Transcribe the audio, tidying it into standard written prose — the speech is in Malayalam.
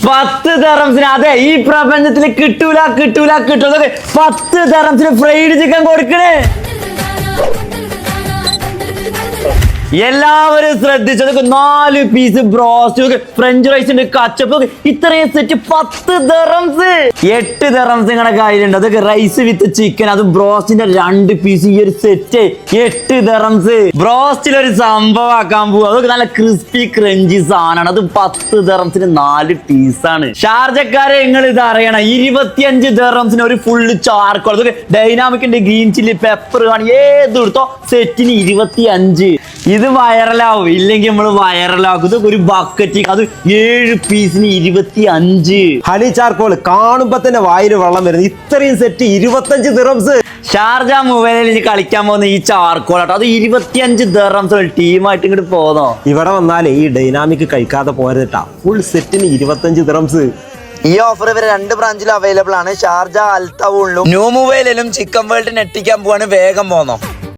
10 ദിർഹംസിന്. അതെ, ഈ പ്രപഞ്ചത്തിൽ കിട്ടൂല 10 ദിർഹംസിന് ഫ്രൈഡ് ചിക്കൻ കൊടുക്കണേ. എല്ലാവരും ശ്രദ്ധിച്ചതൊക്കെ 4 പീസ് ബ്രോസ്റ്റ്, ഫ്രഞ്ച് റൈസ് ഉണ്ട്, കച്ചപ്പ്, ഇത്രയും സെറ്റ് 10 ദിർഹംസ്. 8 ദിർഹംസ് നിങ്ങളുടെ കയ്യിലുണ്ട്. അതൊക്കെ റൈസ് വിത്ത് ചിക്കൻ, അത് ബ്രോസ്റ്റിന്റെ 2 പീസ്, ഈ ഒരു സെറ്റ് 8 ദിർഹംസ്. ബ്രോസ്റ്റിൽ ഒരു സംഭവം ആക്കാൻ പോവുക. അതൊക്കെ നല്ല ക്രിസ്പി ക്രഞ്ചി സാധനമാണ്. അത് 10 ദിർഹംസിന് 4 പീസാണ്. ഷാർജക്കാരെ നിങ്ങൾ ഇത് അറിയണം. 25 ദിർഹംസിന് ഒരു ഫുള്ള് ചാർക്കോൾ. അതൊക്കെ ഡൈനാമിക്കിന്റെ ഗ്രീൻ ചില്ലി പെപ്പർ കാണി ഏത് എടുത്തോ സെറ്റിന് 25. ഇത് വൈറലാവും, ഇല്ലെങ്കിൽ നമ്മൾ വൈറലാക്കും. ഇത് ഒരു ബക്കറ്റ്, അത് 7 പീസിന് 25. ഹണി ചാർക്കോൾ കാണുമ്പോ തന്നെ വായിൽ വെള്ളം വരുന്നു. ഇത്രയും സെറ്റ് 25 ദിർഹംസ്. ഷാർജ മൊബൈലിൽ കളിക്കാൻ പോകുന്ന ഈ ചാർക്കോൾ ആട്ടോ, അത് 25 ദിർഹംസ്. ടീമായിട്ട് ഇങ്ങോട്ട് പോന്നോ. ഇവിടെ വന്നാലേ ഈ ഡൈനാമിക് കഴിക്കാതെ പോരുന്നിട്ടാ. ഫുൾ സെറ്റിന് 25 ദിർഹംസ്. ഈ ഓഫർ ഇവരെ 2 ബ്രാഞ്ചിലും അവൈലബിൾ ആണ്. ഷാർജ, അൽത്തവൂളിലും ന്യൂ മൊബൈലിലും ചിക്കൻ വേൾഡ് നെട്ടിക്കാൻ പോവാണ്. വേഗം പോന്നോ.